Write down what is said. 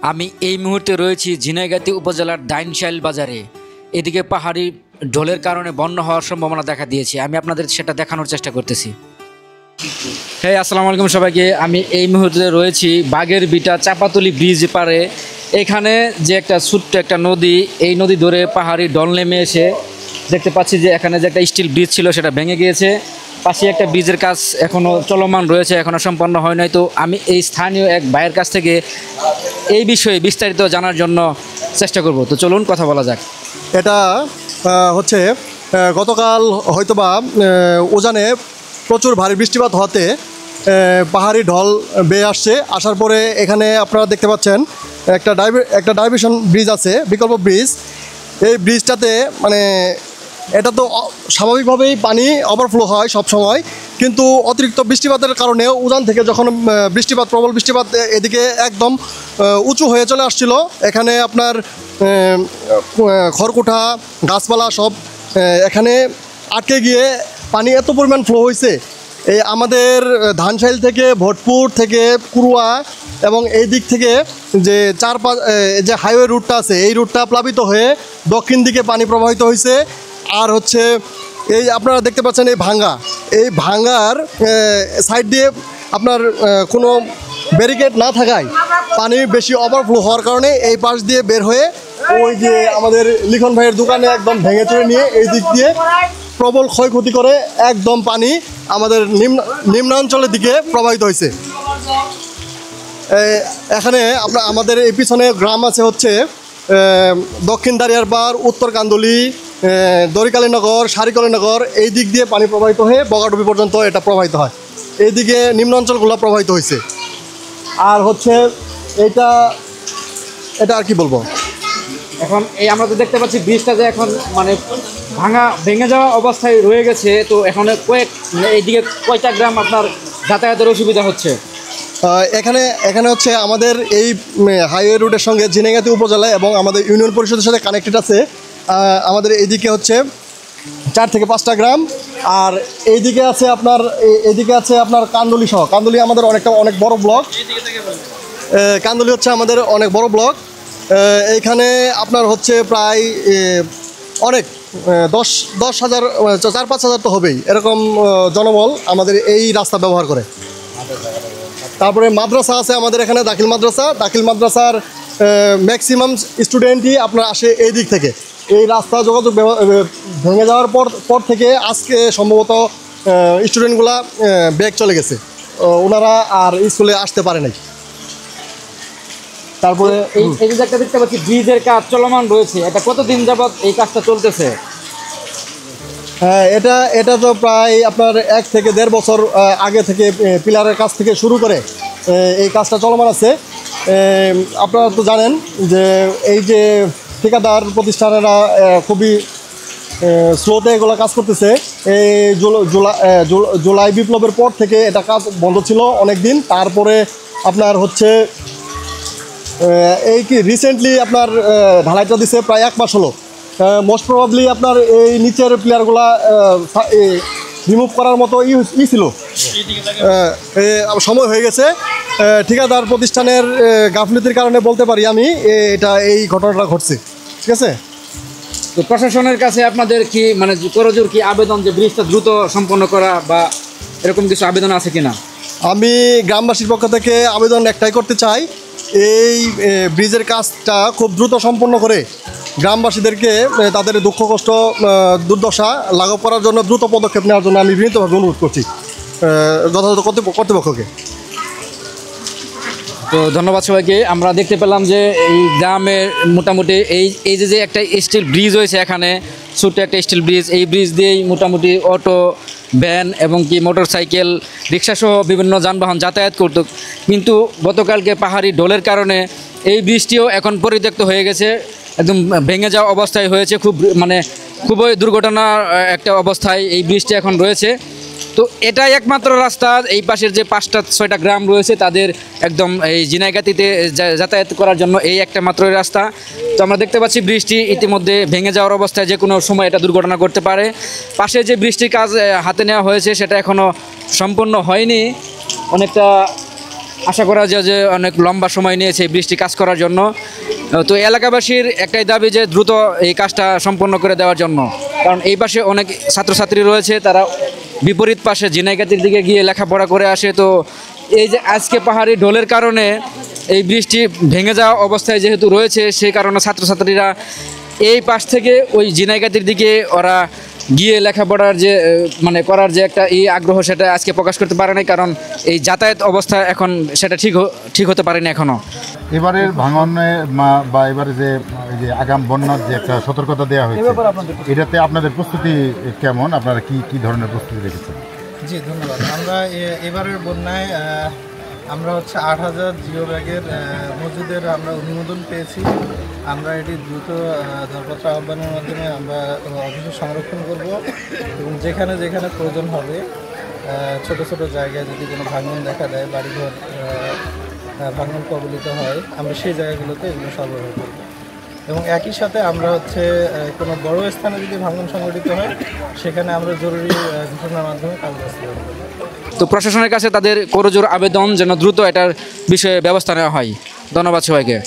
আমি এই মুহূর্তে রয়েছি ঝিনাইগাতী উপজেলার ডাইনশাইল বাজারে। এদিকে পাহাড়ি ঢলের কারণে বন্যা হওয়ার সম্ভাবনা দেখা দিয়েছে। আমি আপনাদের সেটা দেখানোর চেষ্টা করতেছি। হ্যাঁ, আসসালামু আলাইকুম সবাইকে। আমি এই মুহূর্তে রয়েছি বাগের বিটা চাপাতলি ব্রিজ পারে। এখানে যে একটা ছোট্ট একটা নদী, এই নদী ধরে পাহাড়ি ঢল নেমে এসে দেখতে পাচ্ছি যে এখানে যে একটা স্টিল ব্রিজ ছিল সেটা ভেঙে গিয়েছে। পাশে একটা ব্রিজের কাজ এখনও চলমান রয়েছে, এখনও সম্পন্ন হয় নাই। তো আমি এই স্থানীয় এক ভাইয়ের কাছ থেকে এই বিষয়ে বিস্তারিত জানার জন্য চেষ্টা করব। তো চলুন কথা বলা যাক। এটা হচ্ছে গতকাল হয়তোবা উজানে প্রচুর ভারী বৃষ্টিপাত হওয়াতে পাহাড়ি ঢল বেয়ে আসছে। আসার পরে এখানে আপনারা দেখতে পাচ্ছেন একটা ডাইভারশন ব্রিজ আছে, বিকল্প ব্রিজ। এই ব্রিজটাতে মানে এটা তো স্বাভাবিকভাবেই পানি ওভারফ্লো হয় সব সময়, কিন্তু অতিরিক্ত বৃষ্টিপাতের কারণে উজান থেকে যখন প্রবল বৃষ্টিপাত এদিকে একদম উঁচু হয়ে চলে আসছিল, এখানে আপনার খড়কুটা গাছপালা সব এখানে আটকে গিয়ে পানি এত পরিমাণ ফ্লো হয়েছে। এই আমাদের ধানশাইল থেকে ভোটপুর থেকে কুরুয়া এবং এই দিক থেকে যে যে হাইওয়ে রুটটা আছে, এই রুটটা প্লাবিত হয়ে দক্ষিণ দিকে পানি প্রবাহিত হয়েছে। আর হচ্ছে এই আপনারা দেখতে পাচ্ছেন এই ভাঙ্গার সাইড দিয়ে আপনার কোনো ব্যারিকেড না থাকায় পানি বেশি ওভারফ্লো হওয়ার কারণে এই পাশ দিয়ে বের হয়ে ওই যে আমাদের লিখন ভাইয়ের দোকানে একদম ভেঙে চড়ে নিয়ে এই দিক দিয়ে প্রবল ক্ষয়ক্ষতি করে একদম পানি আমাদের নিম্নাঞ্চলের দিকে প্রবাহিত হয়েছে। এখানে আমাদের এই পিছনে গ্রাম আছে হচ্ছে দক্ষিণ দারিয়ারপাড়, উত্তর কান্দুলি, দরিকালীনগর, সারিকালীনগর, এই দিক দিয়ে পানি প্রবাহিত হয়ে বগাডুবি পর্যন্ত এটা প্রবাহিত হয়। এইদিকে নিম্নাঞ্চলগুলো প্রবাহিত হয়েছে। আর হচ্ছে এটা আর কি বলবো, এখন এই আমরা তো দেখতে পাচ্ছি ব্রিজটা যে এখন মানে ভেঙে যাওয়া অবস্থায় রয়ে গেছে। তো এখন এইদিকে কয়টা গ্রাম আপনার যাতায়াতের অসুবিধা হচ্ছে? এখানে হচ্ছে আমাদের এই হাইওয়ে রুটের সঙ্গে ঝিনাইগাতী উপজেলা এবং আমাদের ইউনিয়ন পরিষদের সাথে কানেক্টেড আছে। আমাদের এইদিকে হচ্ছে 4 থেকে 5টা গ্রাম। আর এইদিকে আছে আপনার কান্দুলি সহ। কান্দুলি আমাদের অনেক বড় ব্লক। কান্দুলি হচ্ছে আমাদের অনেক বড় ব্লক। এইখানে আপনার হচ্ছে প্রায় অনেক 10,000 4-5,000 তো হবেই এরকম জনবল আমাদের এই রাস্তা ব্যবহার করে। তারপরে মাদ্রাসা আছে আমাদের এখানে, দাখিল মাদ্রাসার ম্যাক্সিমাম স্টুডেন্টই আপনার আসে এই দিক থেকে। এই রাস্তা যোগাযোগ ভেঙে যাওয়ার পর থেকে আজকে সম্ভবত স্টুডেন্টগুলা ব্যাক চলে গেছে, ওনারা আর স্কুলে আসতে পারে নাই। তারপরে এই যে একটা দেখতে পাচ্ছি ব্রিজের কাজ চলমান রয়েছে, এটা কতদিন যাবত এই কাজটা চলতেছে? হ্যাঁ, এটা তো প্রায় আপনার 1 থেকে 1.5 বছর আগে থেকে পিলারের কাজ থেকে শুরু করে এই কাজটা চলমান আছে। আপনারা তো জানেন যে এই যে ঠিকাদার প্রতিষ্ঠানেরা খুবই স্লোতে এগুলো কাজ করতেছে। এই জুলাই বিপ্লবের পর থেকে এটা কাজ বন্ধ ছিল অনেক দিন। তারপরে আপনার হচ্ছে এই কি রিসেন্টলি আপনার ঢালাইটা দিছে প্রায় 1 মাস হলো। মোস্ট প্রবাবলি আপনার এই নিচের প্লেয়ারগুলা রিমুভ করার মতো ছিল, সময় হয়ে গেছে। ঠিকাদার প্রতিষ্ঠানের গাফিলতির কারণে বলতে পারি আমি এই ঘটনাটা ঘটছে। ঠিক আছে, তো প্রশাসনের কাছে আপনাদের কি মানে করজোর কি আবেদন যে ব্রিজটা দ্রুত সম্পন্ন করা বা এরকম কিছু আবেদন আছে কিনা? আমি গ্রামবাসীর পক্ষ থেকে আবেদন একটাই করতে চাই, এই ব্রিজের কাজটা খুব দ্রুত সম্পন্ন করে গ্রামবাসীদেরকে তাদের দুঃখ কষ্ট দুর্দশা লাঘব করার জন্য দ্রুত পদক্ষেপ নেওয়ার জন্য আমি বিনীতভাবে অনুরোধ করছি যথাযথ কর্তৃপক্ষকে। তো ধন্যবাদ সবাইকে। আমরা দেখতে পেলাম যে এই গ্রামের মোটামুটি এই যে একটা স্টিল ব্রিজ হয়েছে, এখানে ছোট্ট একটা স্টিল ব্রিজ, এই ব্রিজ দিয়েই মোটামুটি অটো, ভ্যান এবং কি মোটরসাইকেল, রিক্সাসহ বিভিন্ন যানবাহন যাতায়াত করত। কিন্তু গতকালকে পাহাড়ি ঢলের কারণে এই ব্রিজটিও এখন পরিত্যক্ত হয়ে গেছে, একদম ভেঙে যাওয়া অবস্থায় হয়েছে। খুবই দুর্ঘটনার একটা অবস্থায় এই ব্রিজটি এখন রয়েছে। তো এটাই একমাত্র রাস্তা, এই পাশের যে 5-6টা গ্রাম রয়েছে তাদের একদম এই ঝিনাইগাতীতে যাতায়াত করার জন্য এই একটা মাত্রই রাস্তা। তো আমরা দেখতে পাচ্ছি ব্রিজটি ইতিমধ্যে ভেঙে যাওয়ার অবস্থায় যে কোনো সময় এটা দুর্ঘটনা করতে পারে। পাশে যে ব্রিজটির কাজ হাতে নেওয়া হয়েছে সেটা এখনও সম্পূর্ণ হয়নি, অনেকটা আশা করা যায় যে অনেক লম্বা সময় নিয়েছে এই ব্রিজটি কাজ করার জন্য। তো এলাকাবাসীর একটাই দাবি যে দ্রুত এই কাজটা সম্পন্ন করে দেওয়ার জন্য, কারণ এই পাশে অনেক ছাত্রছাত্রী রয়েছে, তারা বিপরীত পাশে ঝিনাইগাতির দিকে গিয়ে লেখাপড়া করে আসে। তো এই যে আজকে পাহাড়ি ঢোলের কারণে এই বৃষ্টি ভেঙে যাওয়া অবস্থায় যেহেতু রয়েছে, সেই কারণে ছাত্রছাত্রীরা এই পাশ থেকে ওই ঝিনাইগাতির দিকে ওরা গিয়ে লেখাপড়ার যে মানে করার যে একটা এই আগ্রহ, সেটা আজকে প্রকাশ করতে পারে নাই, কারণ এই যাতায়াত অবস্থা এখন সেটা ঠিক হতে পারেনি এখনও। এবারের ভাঙনে বা এবারে যে এই যে আগাম বন্যার যে একটা সতর্কতা দেওয়া হয়েছে, এটাতে আপনাদের প্রস্তুতি কেমন? আপনারা কি ধরনের প্রস্তুতি রেখেছেন? জি ধন্যবাদ। আমরা এবারের বন্যায় আমরা হচ্ছে 8000 জিও ব্যাগের মজুদের আমরা অনুমোদন পেয়েছি। আমরা এটি দ্রুত দরপত্র আহ্বানের মাধ্যমে আমরা অফিসে সংরক্ষণ করব এবং যেখানে যেখানে প্রয়োজন হবে ছোট ছোট জায়গায় যদি কোনো ভাঙন দেখা দেয়, বাড়িঘর ভাঙন কবলিত হয়, আমরা সেই জায়গাগুলোতে এগুলো সরবরাহ করব। এবং একই সাথে আমরা হচ্ছে কোনো বড় স্থানে যদি ভাঙন সংঘটিত হয়, সেখানে আমরা জরুরি ঘোষণার মাধ্যমে কাজ বাস্তবায়ন করব। তো প্রশাসনের কাছে তাদের করজোর আবেদন যেন দ্রুত এটার বিষয়ে ব্যবস্থা নেওয়া হয়। ধন্যবাদ সবাইকে।